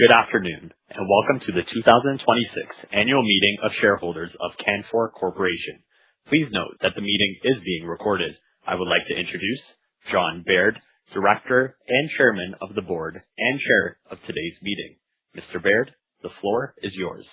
Good afternoon, and welcome to the 2026 Annual Meeting of Shareholders of Canfor Corporation. Please note that the meeting is being recorded. I would like to introduce John Baird, Director and Chairman of the Board and Chair of today's meeting. Mr. Baird, the floor is yours.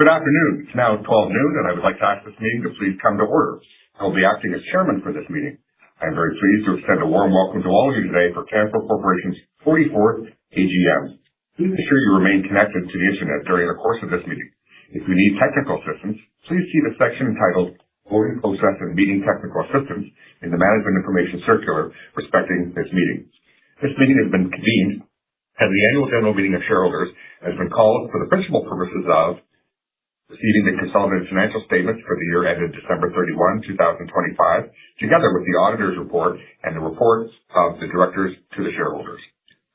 Good afternoon. It's now 12 noon, and I would like to ask this meeting to please come to order. I will be acting as chairman for this meeting. I am very pleased to extend a warm welcome to all of you today for Canfor Corporation's 44th AGM. Please ensure you remain connected to the internet during the course of this meeting. If you need technical assistance, please see the section entitled Voting Process and Meeting Technical Assistance in the Management Information Circular respecting this meeting. This meeting has been convened as the Annual General Meeting of Shareholders has been called for the principal purposes of receiving the consolidated financial statements for the year ended December 31, 2025, together with the auditor's report and the reports of the directors to the shareholders,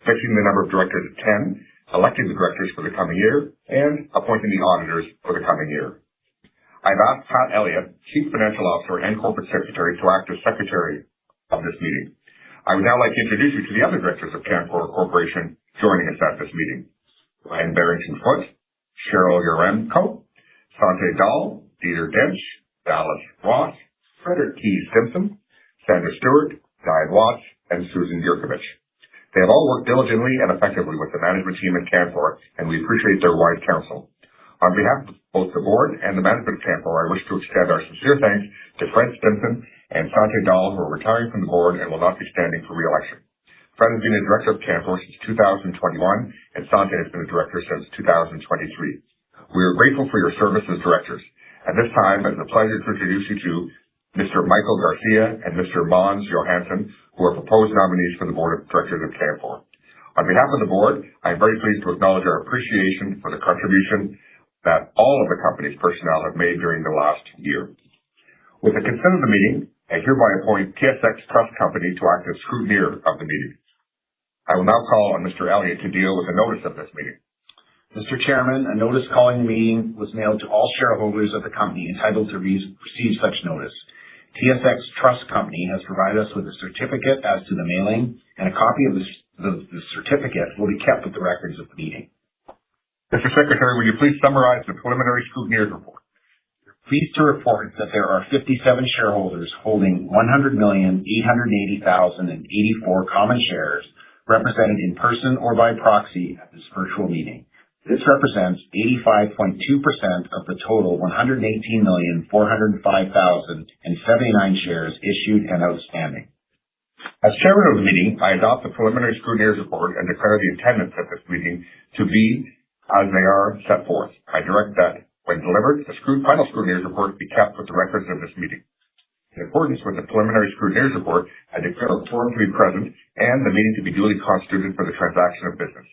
fixing the number of directors at 10, electing the directors for the coming year, and appointing the auditors for the coming year. I've asked Pat Elliott, Chief Financial Officer and Corporate Secretary, to act as Secretary of this meeting. I would now like to introduce you to the other directors of Canfor Corporation joining us at this meeting. Ryan Barrington-Foote, Cheryl Yaremko, Sante Dahl, Dieter Dench, Dallas Ross, Frederick T. Simpson, Sandra Stewart, Diane Watts, and Susan Yurkovich. They have all worked diligently and effectively with the management team at Canfor, and we appreciate their wise counsel. On behalf of both the board and the management of Canfor, I wish to extend our sincere thanks to Fred Stimson and Sante Dahl, who are retiring from the board and will not be standing for re-election. Fred has been a director of Canfor since 2021, and Sante has been a director since 2023. We are grateful for your service as directors. At this time, it is a pleasure to introduce you to Mr. Michael Garcia and Mr. Mons Johansson, who are proposed nominees for the Board of Directors of Canfor. On behalf of the board, I am very pleased to acknowledge our appreciation for the contribution that all of the company's personnel have made during the last year. With the consent of the meeting, I hereby appoint TSX Trust Company to act as scrutineer of the meeting. I will now call on Mr. Elliott to deal with the notice of this meeting. Mr. Chairman, a notice calling the meeting was mailed to all shareholders of the company entitled to receive such notice. TSX Trust Company has provided us with a certificate as to the mailing, and a copy of the certificate will be kept with the records of the meeting. Mr. Secretary, will you please summarize the preliminary scrutineer's report? Pleased to report that there are 57 shareholders holding 100,880,084 common shares represented in person or by proxy at this virtual meeting. This represents 85.2% of the total 118,405,079 shares issued and outstanding. As chairman of the meeting, I adopt the preliminary scrutineer's report and declare the attendance at this meeting to be as they are set forth. I direct that, when delivered, the final scrutineer's report be kept with the records of this meeting. In accordance with the preliminary scrutineer's report, I declare a quorum to be present and the meeting to be duly constituted for the transaction of business.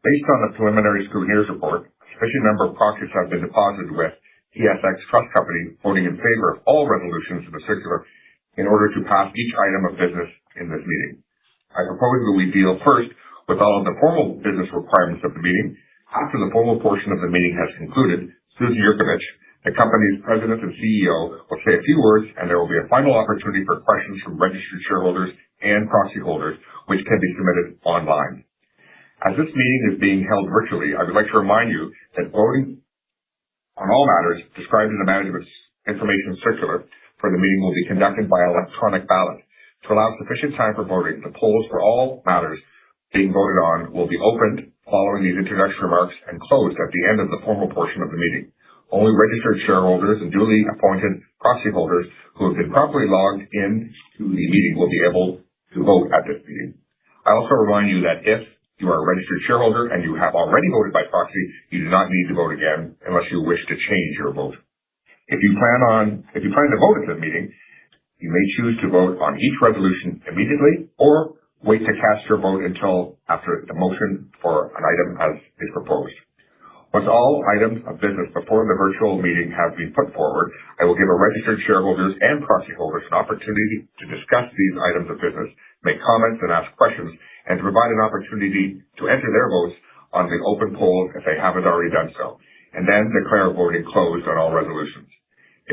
Based on the preliminary scrutineer's report, a sufficient number of proxies have been deposited with TSX Trust Company voting in favor of all resolutions in the circular in order to pass each item of business in this meeting. I propose that we deal first with all of the formal business requirements of the meeting. After the formal portion of the meeting has concluded, Susan Yurkovich, the company's president and CEO, will say a few words, and there will be a final opportunity for questions from registered shareholders and proxy holders, which can be submitted online. As this meeting is being held virtually, I would like to remind you that voting on all matters described in the Management Information Circular for the meeting will be conducted by electronic ballot. To allow sufficient time for voting, the polls for all matters being voted on will be opened following these introductory remarks and closed at the end of the formal portion of the meeting. Only registered shareholders and duly appointed proxy holders who have been properly logged in to the meeting will be able to vote at this meeting. I also remind you that if you are a registered shareholder and you have already voted by proxy, you do not need to vote again unless you wish to change your vote. If you plan to vote at the meeting, you may choose to vote on each resolution immediately or wait to cast your vote until after the motion for an item as is proposed. Once all items of business before the virtual meeting have been put forward, I will give our registered shareholders and proxy holders an opportunity to discuss these items of business, make comments and ask questions, and to provide an opportunity to enter their votes on the open polls if they haven't already done so, and then declare voting closed on all resolutions.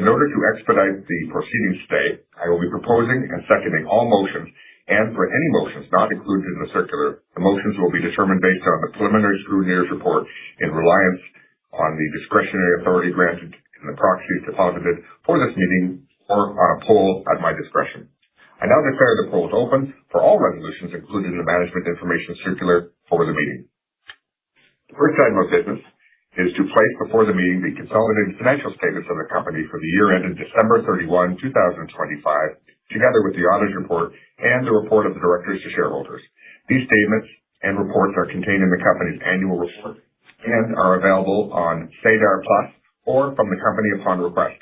In order to expedite the proceedings today, I will be proposing and seconding all motions, and for any motions not included in the circular, the motions will be determined based on the preliminary scrutineer's report in reliance on the discretionary authority granted in the proxies deposited for this meeting or on a poll at my discretion. I now declare the polls open for all resolutions included in the management information circular for the meeting. The first item of business is to place before the meeting the consolidated financial statements of the company for the year ended December 31, 2025, together with the auditor's report and the report of the directors to shareholders. These statements and reports are contained in the company's annual report and are available on SEDAR+ or from the company upon request.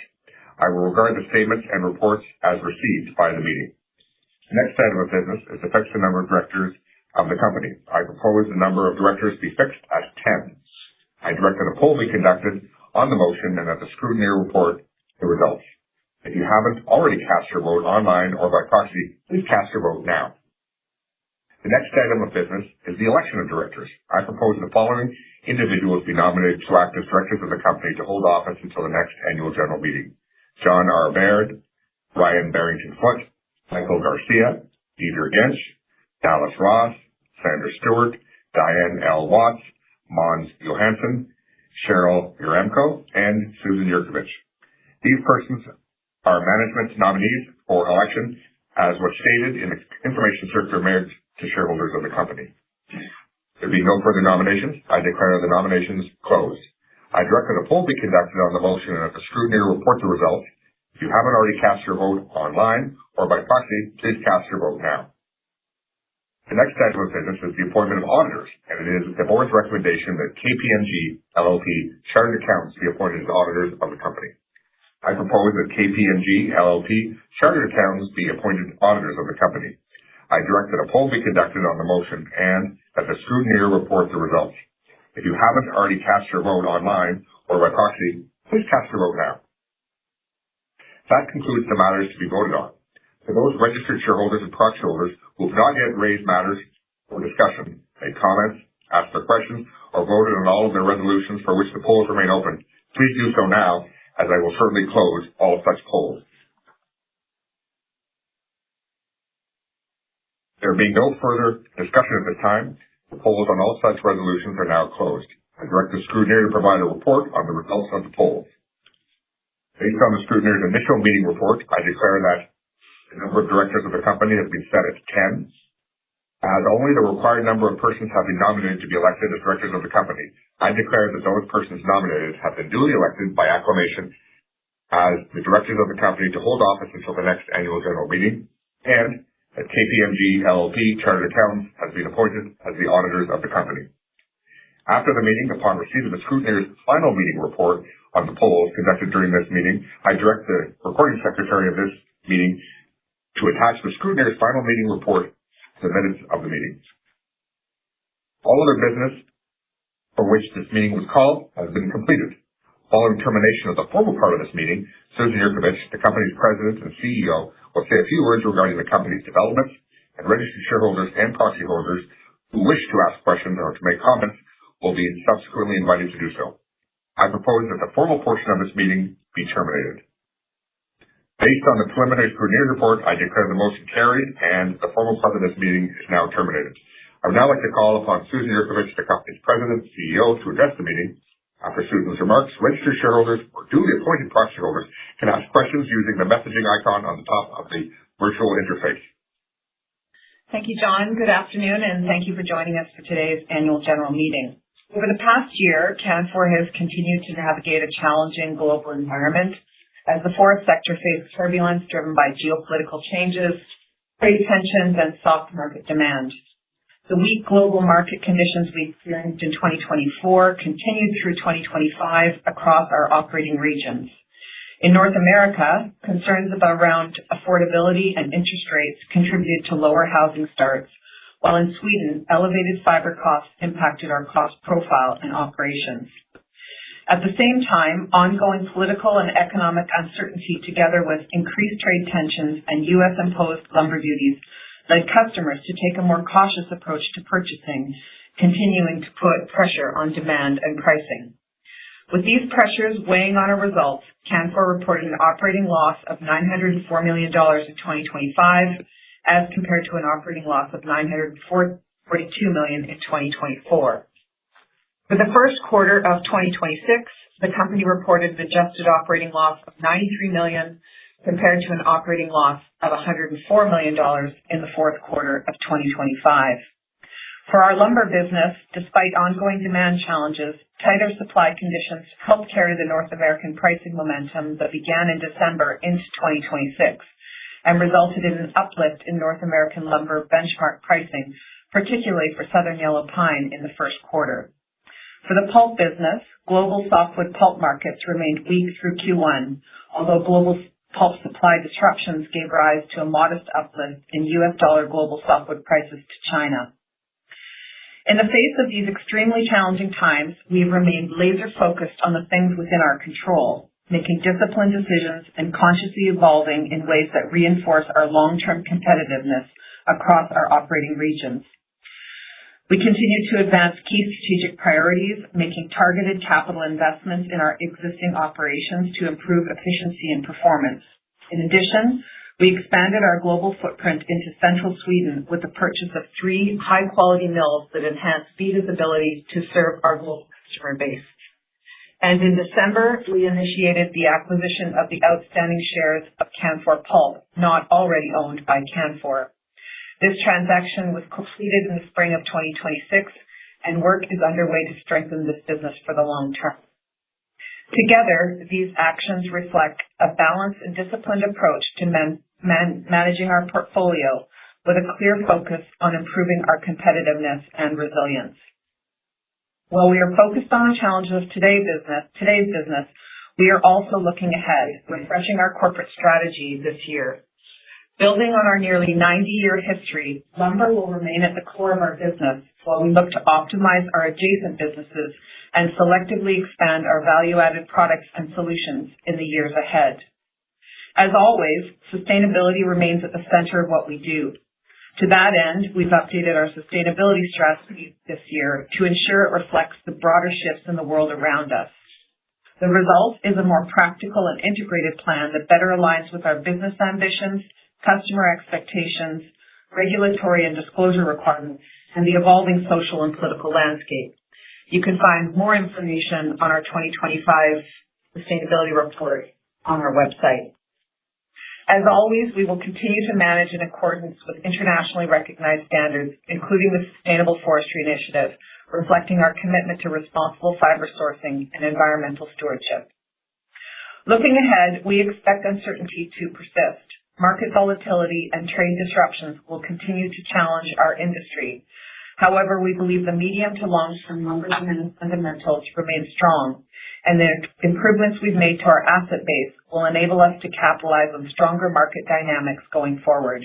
I will regard the statements and reports as received by the meeting. The next item of business is to fix the number of directors of the company. I propose the number of directors be fixed at 10. I direct that a poll be conducted on the motion and that the scrutineer report the results. If you haven't already cast your vote online or by proxy, please cast your vote now. The next item of business is the election of directors. I propose the following individuals be nominated to act as directors of the company to hold office until the next annual general meeting. John R. Baird, Ryan Barrington-Foote, Michael Garcia, Dieter Gensch, Dallas Ross, Sandra Stewart, Diane L. Watts, Mons Johansson, Cheryl Uremko, and Susan Yurkovich. These persons are management nominees for election as was stated in the information circular mailed to shareholders of the company. There being no further nominations, I declare the nominations closed. I direct that a poll be conducted on the motion and that the scrutineer report the results. If you haven't already cast your vote online or by proxy, please cast your vote now. The next item of business is the appointment of auditors, and it is the board's recommendation that KPMG LLP Chartered Accountants be appointed as auditors of the company. I propose that KPMG LLP Chartered Accountants be appointed auditors of the company. I direct that a poll be conducted on the motion and that the scrutineer report the results. If you haven't already cast your vote online or by proxy, please cast your vote now. That concludes the matters to be voted on. For those registered shareholders and proxy holders who have not yet raised matters for discussion, made comments, asked their questions, or voted on all of their resolutions for which the polls remain open, please do so now, as I will shortly close all such polls. There being no further discussion at this time, the polls on all such resolutions are now closed. I direct the scrutineer to provide a report on the results of the polls. Based on the scrutineer's initial meeting report, I declare that the number of directors of the company has been set at 10. As only the required number of persons have been nominated to be elected as directors of the company, I declare that those persons nominated have been duly elected by acclamation as the directors of the company to hold office until the next annual general meeting, and that KPMG LLP Chartered Accountants has been appointed as the auditors of the company. After the meeting, upon receipt of the scrutineer's final meeting report on the polls conducted during this meeting, I direct the recording secretary of this meeting to attach the scrutineer's final meeting report to the minutes of the meeting. All other business for which this meeting was called has been completed. Following termination of the formal part of this meeting, Susan Yurkovich, the company's president and CEO, will say a few words regarding the company's developments, and registered shareholders and proxy holders who wish to ask questions or to make comments will be subsequently invited to do so. I propose that the formal portion of this meeting be terminated. Based on the preliminary scrutineer report, I declare the motion carried and the formal part of this meeting is now terminated. I would now like to call upon Susan Yurkovich, the company's president and CEO, to address the meeting. After Susan's remarks, registered shareholders or duly appointed proxy holders can ask questions using the messaging icon on the top of the virtual interface. Thank you, John. Good afternoon, and thank you for joining us for today's annual general meeting. Over the past year, Canfor has continued to navigate a challenging global environment as the forest sector faced turbulence driven by geopolitical changes, trade tensions, and soft market demand. The weak global market conditions we experienced in 2024 continued through 2025 across our operating regions. In North America, concerns around affordability and interest rates contributed to lower housing starts, while in Sweden, elevated fiber costs impacted our cost profile and operations. At the same time, ongoing political and economic uncertainty together with increased trade tensions and U.S.-imposed lumber duties led customers to take a more cautious approach to purchasing, continuing to put pressure on demand and pricing. With these pressures weighing on our results, Canfor reported an operating loss of $904 million in 2025 as compared to an operating loss of $942 million in 2024. For the first quarter of 2026, the company reported an adjusted operating loss of $93 million compared to an operating loss of $104 million in the fourth quarter of 2025. For our lumber business, despite ongoing demand challenges, tighter supply conditions helped carry the North American pricing momentum that began in December into 2026 and resulted in an uplift in North American lumber benchmark pricing, particularly for Southern Yellow Pine in the first quarter. For the pulp business, global softwood pulp markets remained weak through Q1, although global pulp supply disruptions gave rise to a modest uplift in US dollar global softwood prices to China. In the face of these extremely challenging times, we've remained laser-focused on the things within our control, making disciplined decisions and consciously evolving in ways that reinforce our long-term competitiveness across our operating regions. We continue to advance key strategic priorities, making targeted capital investments in our existing operations to improve efficiency and performance. In addition, we expanded our global footprint into central Sweden with the purchase of 3 high-quality mills that enhance Vida's ability to serve our global customer base. And in December, we initiated the acquisition of the outstanding shares of Canfor Pulp, not already owned by Canfor. This transaction was completed in the spring of 2026, and work is underway to strengthen this business for the long term. Together, these actions reflect a balanced and disciplined approach to managing our portfolio with a clear focus on improving our competitiveness and resilience. While we are focused on the challenges of today's business, we are also looking ahead, refreshing our corporate strategy this year. Building on our nearly 90-year history, lumber will remain at the core of our business while we look to optimize our adjacent businesses and selectively expand our value-added products and solutions in the years ahead. As always, sustainability remains at the center of what we do. To that end, we've updated our sustainability strategy this year to ensure it reflects the broader shifts in the world around us. The result is a more practical and integrated plan that better aligns with our business ambitions, customer expectations, regulatory and disclosure requirements, and the evolving social and political landscape. You can find more information on our 2025 sustainability report on our website. As always, we will continue to manage in accordance with internationally recognized standards, including the Sustainable Forestry Initiative, reflecting our commitment to responsible fiber sourcing and environmental stewardship. Looking ahead, we expect uncertainty to persist. Market volatility and trade disruptions will continue to challenge our industry. However, we believe the medium to long-term lumber demand fundamentals remain strong, and the improvements we've made to our asset base will enable us to capitalize on stronger market dynamics going forward.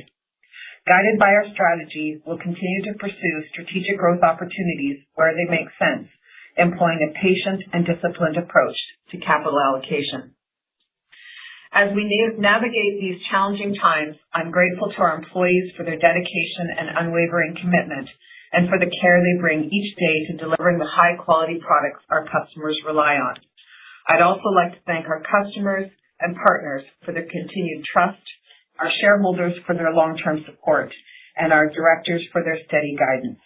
Guided by our strategy, we'll continue to pursue strategic growth opportunities where they make sense, employing a patient and disciplined approach to capital allocation. As we navigate these challenging times, I'm grateful to our employees for their dedication and unwavering commitment, and for the care they bring each day to delivering the high-quality products our customers rely on. I'd also like to thank our customers and partners for their continued trust, our shareholders for their long-term support, and our directors for their steady guidance.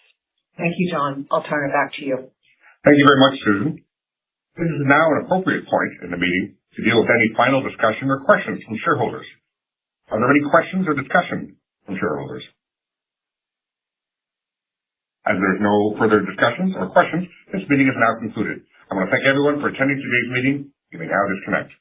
Thank you, John. I'll turn it back to you. Thank you very much, Susan. This is now an appropriate point in the meeting to deal with any final discussion or questions from shareholders. Are there any questions or discussion from shareholders? As there's no further discussions or questions, this meeting is now concluded. I want to thank everyone for attending today's meeting. You may now disconnect.